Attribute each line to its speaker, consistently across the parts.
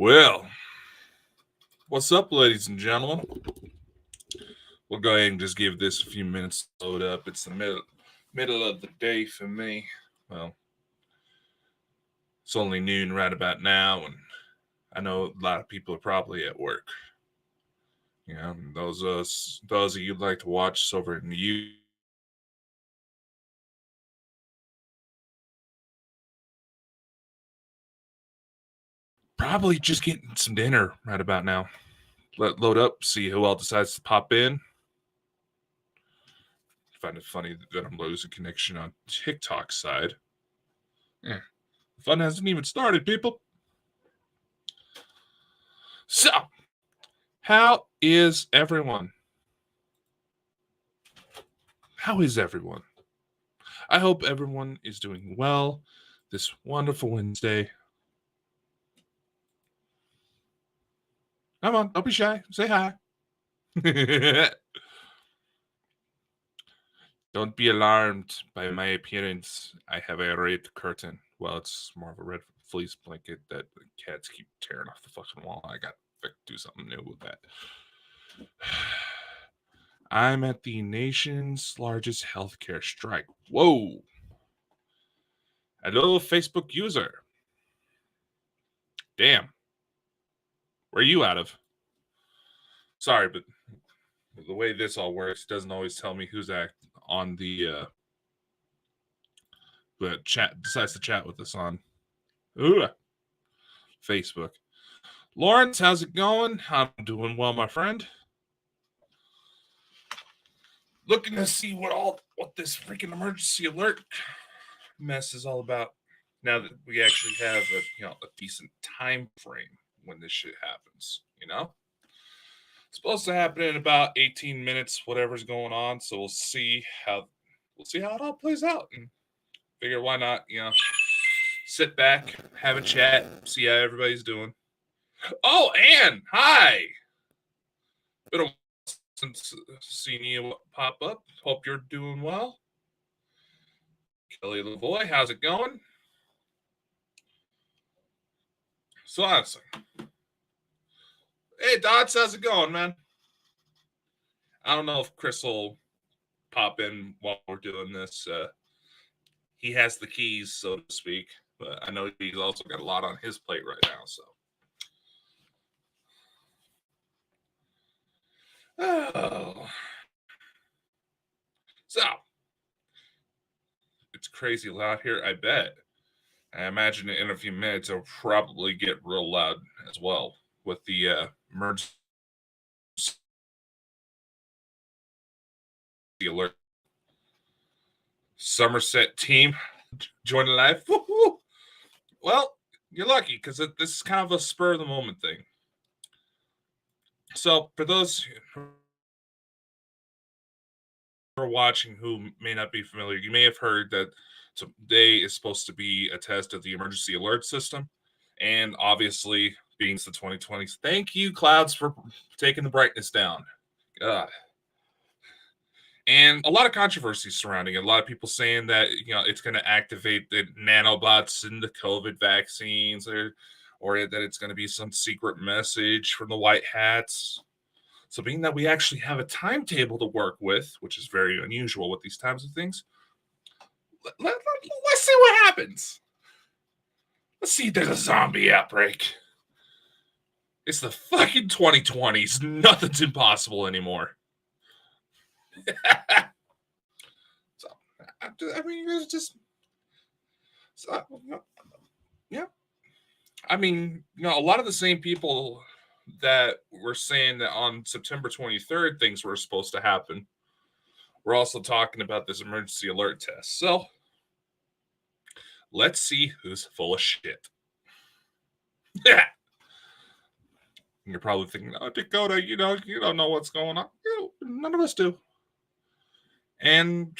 Speaker 1: Well, what's up, ladies and gentlemen? We'll go ahead and just give this a few minutes to load up. It's the middle of the day for me. Well, it's only noon right about now, and I know a lot of people are probably at work. You know, those of you who'd like to watch us over in the probably just getting some dinner right about now. Let load up, see who all decides to pop in. Find it funny that I'm losing connection on TikTok side. The fun hasn't even started, people. So, how is everyone? How is everyone? I hope everyone is doing well this wonderful Wednesday. Come on, don't be shy. Say hi. Don't be alarmed by my appearance. I have a red curtain. Well, it's more of a red fleece blanket that the cats keep tearing off the fucking wall. I got to do something new with that. I'm at the nation's largest healthcare strike. Whoa. Hello, Facebook user. Damn. Where are you out of? Sorry, but the way this all works doesn't always tell me who's on the chat decides to chat with us on Facebook. Lawrence, how's it going? I'm doing well, my friend. Looking to see what this freaking emergency alert mess is all about. Now that we actually have a decent time frame when this shit happens, It's supposed to happen in about 18 minutes, whatever's going on. So we'll see how it all plays out, and figure why not, sit back, have a chat, see how everybody's doing. Oh, Anne, hi. Been a while since seeing you pop up. Hope you're doing well. Kelly Lavoy, how's it going? So honestly, hey Dots, how's it going, man? I don't know if Chris will pop in while we're doing this. He has the keys, so to speak, but I know he's also got a lot on his plate right now. So it's crazy loud here, I bet. I imagine in a few minutes it'll probably get real loud as well with the emergency alert. Somerset team joining live. Woo-hoo. Well, you're lucky because this is kind of a spur of the moment thing. So, for those who are watching who may not be familiar, you may have heard that today is supposed to be a test of the emergency alert system. And obviously, being the 2020s, thank you, clouds, for taking the brightness down. God. And a lot of controversy surrounding it. A lot of people saying that it's going to activate the nanobots in the COVID vaccines, or that it's going to be some secret message from the white hats. So, being that we actually have a timetable to work with, which is very unusual with these types of things, let's see what happens. Let's see if there's a zombie outbreak. It's the fucking 2020s. Nothing's impossible anymore. So, I mean, it's just, yeah. I mean, a lot of the same people that were saying that on September 23rd things were supposed to happen, we're also talking about this emergency alert test. So, let's see who's full of shit. You're probably thinking, oh, Dakota, you don't know what's going on. None of us do. And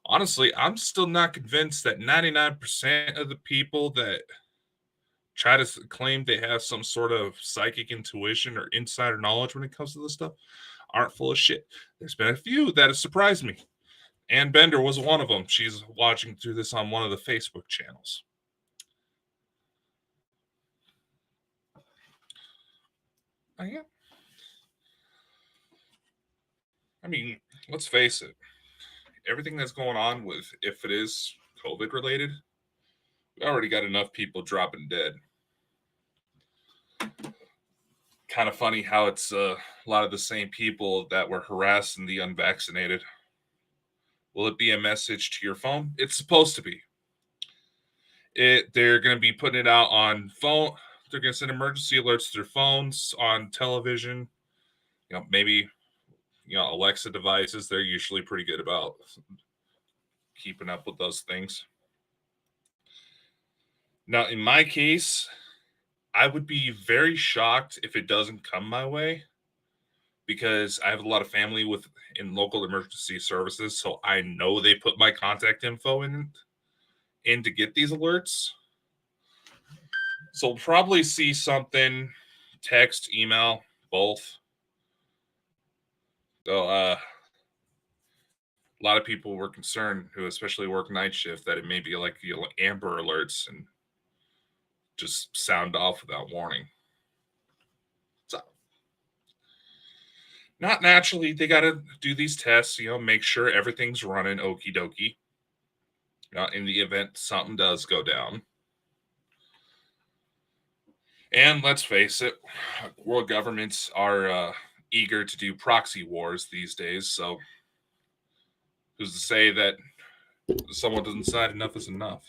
Speaker 1: honestly, I'm still not convinced that 99% of the people that try to claim they have some sort of psychic intuition or insider knowledge when it comes to this stuff aren't full of shit. There's been a few that have surprised me. Ann Bender was one of them. She's watching through this on one of the Facebook channels. Yeah. I mean, let's face it. Everything that's going on with, if it is COVID related, we already got enough people dropping dead. Kind of funny how it's a lot of the same people that were harassing the unvaccinated. Will it be a message to your phone? It's supposed to be. They're going to be putting it out on phone. They're going to send emergency alerts to their phones, on television. Maybe Alexa devices. They're usually pretty good about keeping up with those things. Now, in my case, I would be very shocked if it doesn't come my way, because I have a lot of family in local emergency services, so I know they put my contact info in to get these alerts. So we'll probably see something, text, email, both. So a lot of people were concerned, who especially work night shift, that it may be like Amber Alerts and just sound off without warning. So not naturally, they got to do these tests, make sure everything's running okie dokie. In the event something does go down. And let's face it, world governments are eager to do proxy wars these days. So who's to say that someone doesn't decide enough is enough?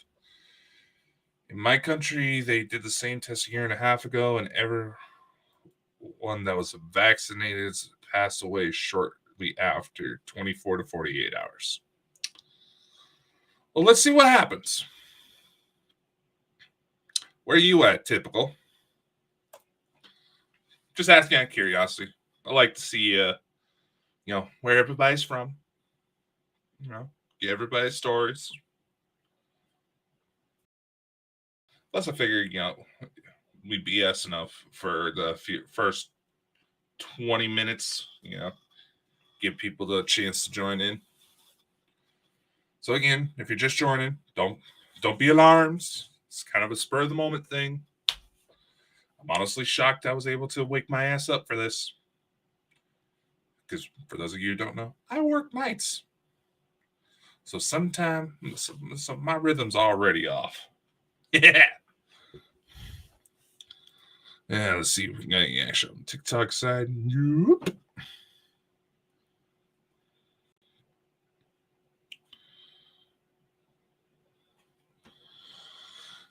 Speaker 1: In my country, they did the same test a year and a half ago, and everyone that was vaccinated passed away shortly after, 24 to 48 hours. Well, let's see what happens. Where are you at, typical? Just asking out of curiosity. I like to see, where everybody's from. Get everybody's stories. Plus, I figure, we BS enough for the first 20 minutes, give people the chance to join in. So again, if you're just joining, don't be alarmed. It's kind of a spur of the moment thing. I'm honestly shocked I was able to wake my ass up for this. Because for those of you who don't know, I work nights. So sometimes my rhythm's already off. Yeah. Yeah, let's see if we can get any action on the TikTok side. Nope.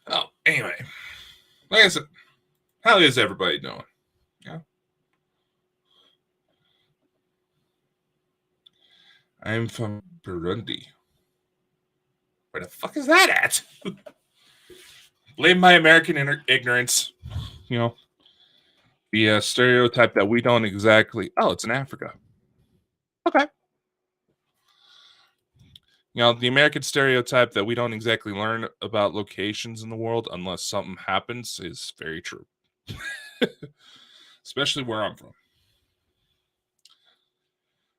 Speaker 1: Oh, anyway. Like I said, how is everybody doing? Yeah. I'm from Burundi. Where the fuck is that at? Blame my American ignorance. The stereotype that we don't exactly. Oh, it's in Africa. Okay. The American stereotype that we don't exactly learn about locations in the world unless something happens is very true. Especially where I'm from.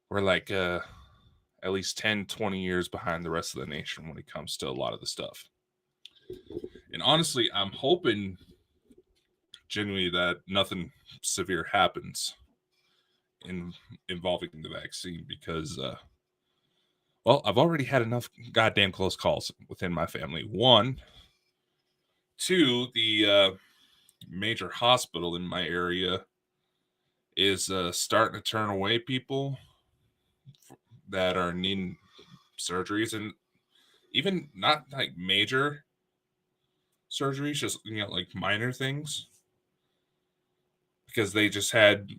Speaker 1: We're like at least 10, 20 years behind the rest of the nation when it comes to a lot of the stuff. And honestly, I'm hoping genuinely that nothing severe happens involving the vaccine, because I've already had enough goddamn close calls within my family. 1, 2, the major hospital in my area is starting to turn away people that are needing surgeries, and even not like major surgeries, just like minor things, because they just had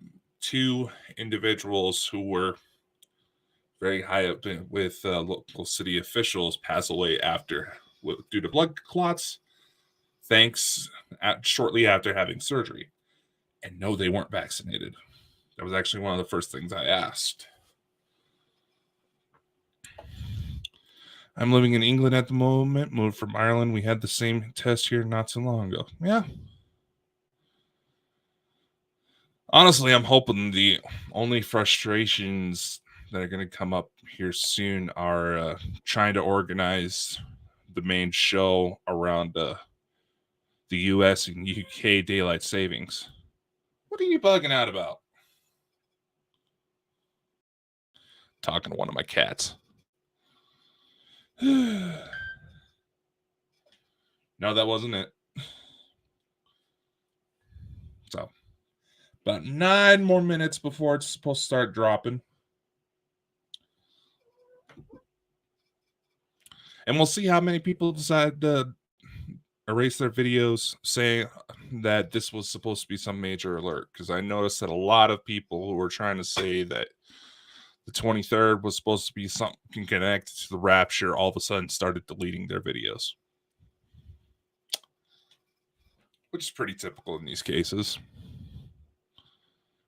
Speaker 1: 2 individuals who were very high up with local city officials pass away due to blood clots, shortly after having surgery. And no, they weren't vaccinated. That was actually one of the first things I asked. I'm living in England at the moment, moved from Ireland. We had the same test here not so long ago. Yeah. Honestly, I'm hoping the only frustrations that are going to come up here soon are trying to organize the main show around the US and UK daylight savings. What are you bugging out about? Talking to one of my cats. No, that wasn't it. So, about 9 more minutes before it's supposed to start dropping. And we'll see how many people decide to erase their videos saying that this was supposed to be some major alert. Because I noticed that a lot of people who were trying to say that the 23rd was supposed to be something connected to the rapture all of a sudden started deleting their videos. Which is pretty typical in these cases.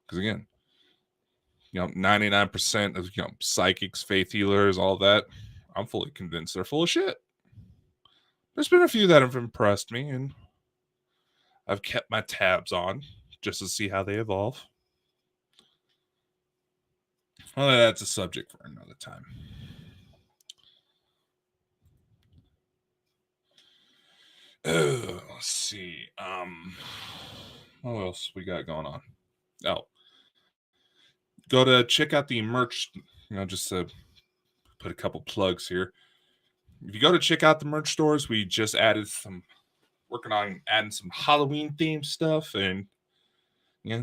Speaker 1: Because again, 99% of psychics, faith healers, all that, I'm fully convinced they're full of shit. There's been a few that have impressed me, and I've kept my tabs on just to see how they evolve. Well, that's a subject for another time. Let's see. What else we got going on? Oh, go to check out the merch. Just to put a couple plugs here. If you go to check out the merch stores, we just added working on adding some Halloween themed stuff, and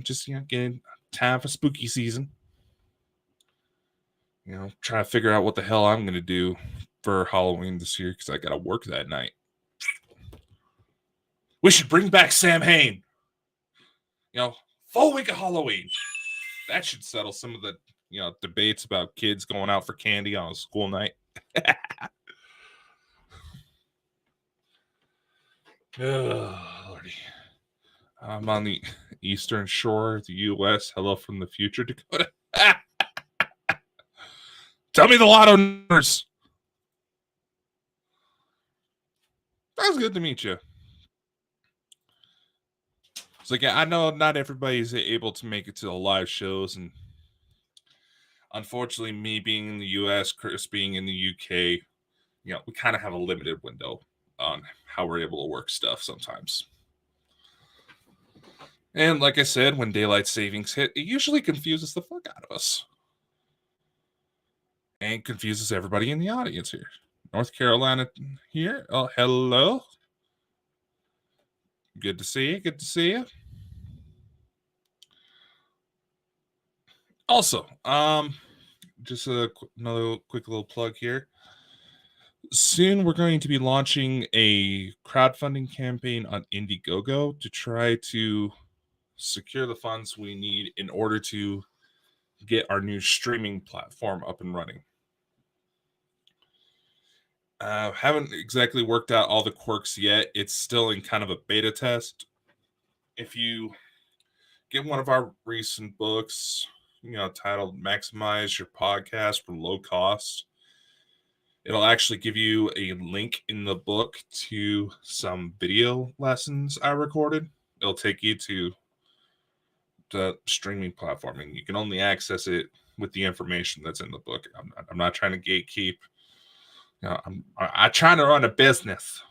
Speaker 1: just getting time for spooky season. Trying to figure out what the hell I'm gonna do for Halloween this year because I gotta work that night. We should bring back Sam Hain. Full week of Halloween. That should settle some of the debates about kids going out for candy on a school night. Oh, Lordy. I'm on the eastern shore of the U.S. Hello from the future, Dakota. Tell me the lotto numbers. That was good to meet you. It's like, I know not everybody's able to make it to the live shows, and unfortunately, me being in the U.S., Chris being in the U.K., we kind of have a limited window on how we're able to work stuff sometimes. And like I said, when daylight savings hit, it usually confuses the fuck out of us. And confuses everybody in the audience here. North Carolina here. Oh, hello. Good to see you. Good to see you. Also, just another quick little plug here. Soon we're going to be launching a crowdfunding campaign on Indiegogo to try to secure the funds we need in order to get our new streaming platform up and running. Haven't exactly worked out all the quirks yet. It's still in kind of a beta test. If you get one of our recent books, titled Maximize Your Podcast for Low Cost, it'll actually give you a link in the book to some video lessons I recorded. It'll take you to the streaming platform, and you can only access it with the information that's in the book. I'm not trying to gatekeep. I'm trying to run a business.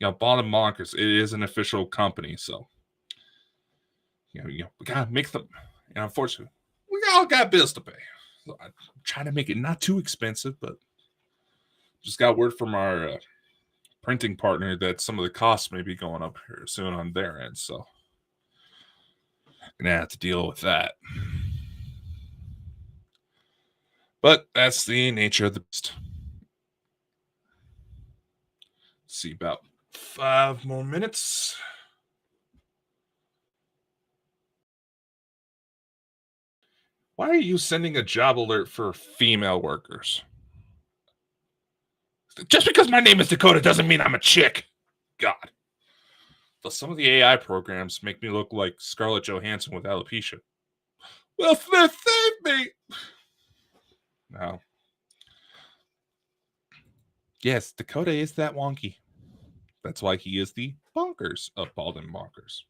Speaker 1: Ball and Bonkers, it is an official company, so we gotta make them. Unfortunately, we all got bills to pay. So I'm trying to make it not too expensive, but just got word from our printing partner that some of the costs may be going up here soon on their end, so gonna have to deal with that. But that's the nature of the beast. See, about 5 more minutes. Why are you sending a job alert for female workers? Just because my name is Dakota doesn't mean I'm a chick. God. Though some of the AI programs make me look like Scarlett Johansson with alopecia. Will Smith, save me! No. Yes, Dakota is that wonky. That's why he is the bonkers of Bald and Bonkers.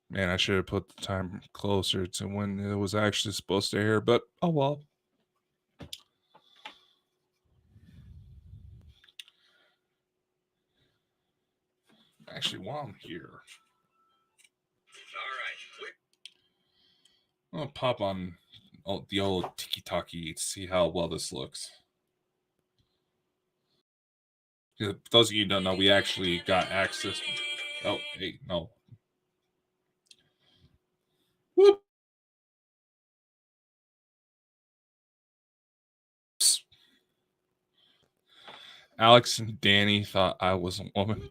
Speaker 1: Man, I should have put the time closer to when it was actually supposed to air, but oh well. actually, while I'm here, I'll pop on the old tiki-taki to see how well this looks. For those of you who don't know, we actually got access. Oh, hey, no. Whoops. Alex and Danny thought I was a woman.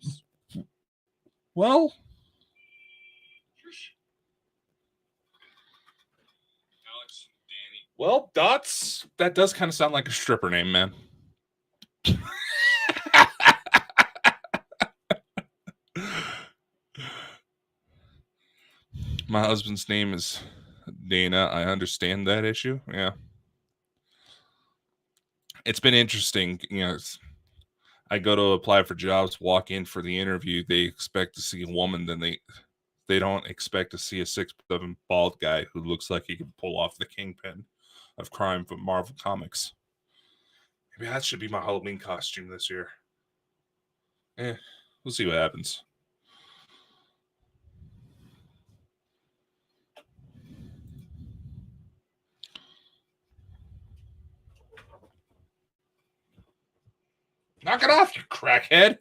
Speaker 1: Well, Dots, that does kind of sound like a stripper name, man. My husband's name is Dana. I understand that issue. Yeah. It's been interesting. I go to apply for jobs, walk in for the interview. They expect to see a woman, then they don't expect to see a 6'7" bald guy who looks like he can pull off the kingpin of crime from Marvel Comics. Maybe that should be my Halloween costume this year. We'll see what happens. Knock it off, you crackhead.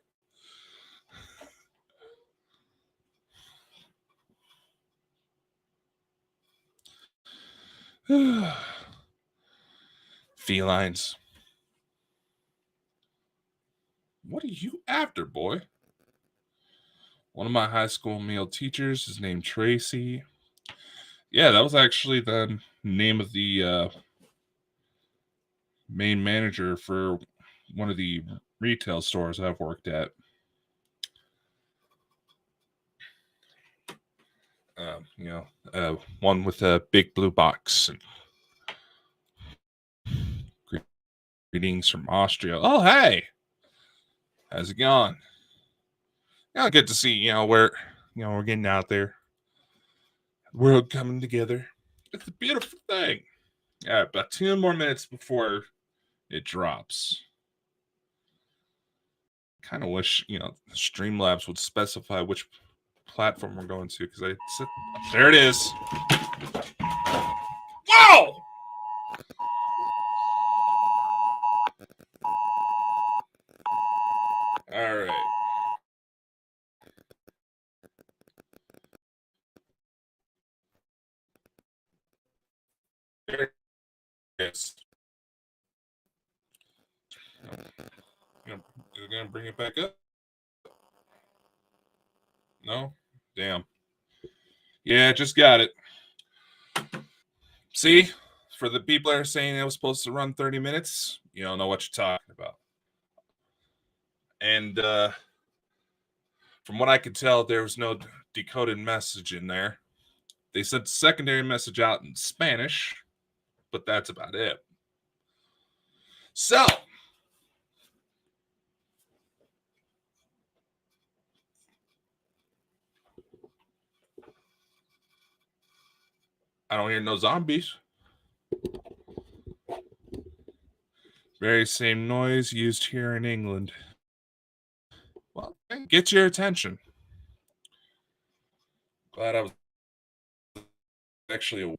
Speaker 1: Felines. What are you after, boy? One of my high school male teachers is named Tracy. Yeah, that was actually the name of the main manager for one of the retail stores I've worked at. One with a big blue box. Greetings from Austria. Oh, hey, how's it going? Good to see. We're getting out there. World coming together. It's a beautiful thing. Yeah, about 2 more minutes before it drops. Kind of wish Streamlabs would specify which platform we're going to, because there it is. Whoa! All right. There it is. You're gonna bring it back up? No? Damn. Yeah, just got it. See? For the people that are saying it was supposed to run 30 minutes, you don't know what you're talking about. And from what I could tell, there was no decoded message in there. They sent secondary message out in Spanish, but that's about it. So, I don't hear no zombies. Very same noise used here in England. Well, get your attention. Glad I was actually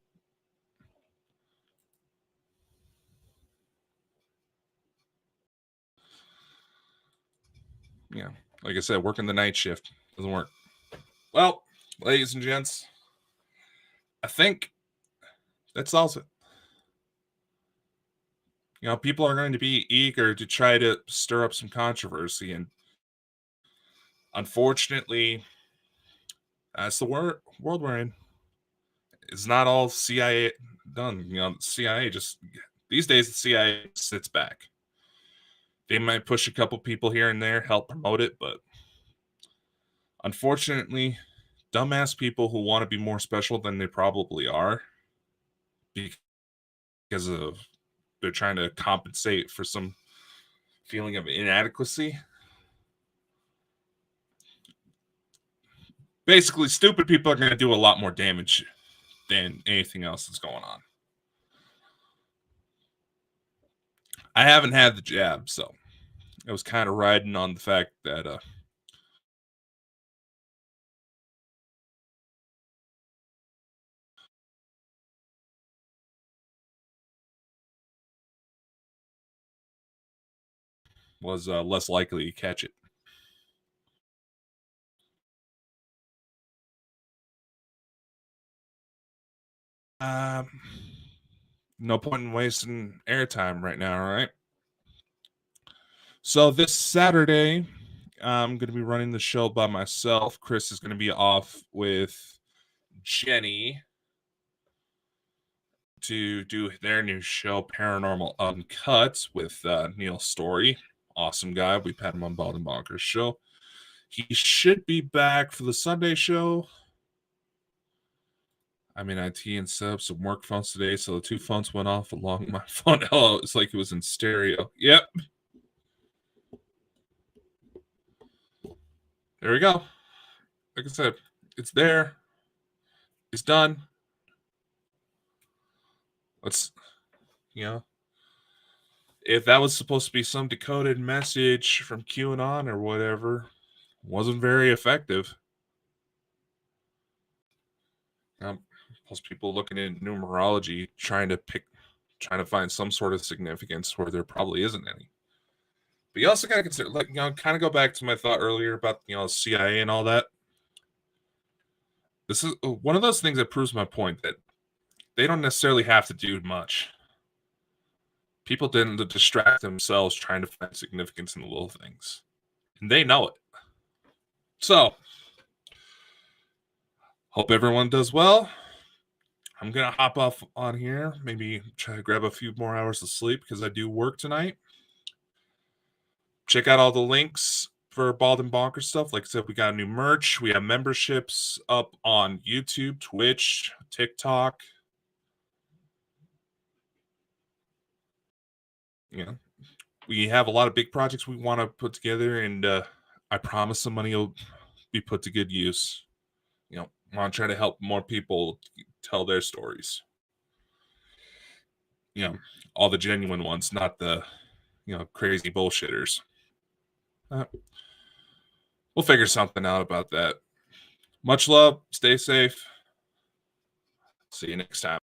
Speaker 1: like I said, working the night shift doesn't work. Well, ladies and gents, I think that's also people are going to be eager to try to stir up some controversy, and unfortunately, that's the world we're in. It's not all CIA done. CIA just these days the CIA sits back. They might push a couple people here and there, help promote it, but unfortunately, dumbass people who want to be more special than they probably are because of they're trying to compensate for some feeling of inadequacy. Basically, stupid people are going to do a lot more damage than anything else that's going on. I haven't had the jab, so I was kind of riding on the fact that was less likely to catch it. No point in wasting airtime right now, all right? So this Saturday, I'm going to be running the show by myself. Chris is going to be off with Jenny to do their new show, Paranormal Uncut, with Neil Story. Awesome guy. We've had him on Bald and Bonkers show. He should be back for the Sunday show. I'm in IT and set up some work phones today, so the two phones went off along my phone. Oh, it's like it was in stereo. Yep. There we go. Like I said, it's there. It's done. Let's, if that was supposed to be some decoded message from QAnon or whatever, wasn't very effective. Most people looking at numerology trying to find some sort of significance where there probably isn't any. But you also got to consider, kind of go back to my thought earlier about, CIA and all that. This is one of those things that proves my point that they don't necessarily have to do much. People tend to distract themselves trying to find significance in the little things. And they know it. So, hope everyone does well. I'm going to hop off on here, maybe try to grab a few more hours of sleep because I do work tonight. Check out all the links for Bald and Bonkers stuff. Like I said, we got new merch. We have memberships up on YouTube, Twitch, TikTok. We have a lot of big projects we want to put together, and I promise the money will be put to good use. I want to try to help more people tell their stories. All the genuine ones, not the, crazy bullshitters. We'll figure something out about that. Much love. Stay safe. See you next time.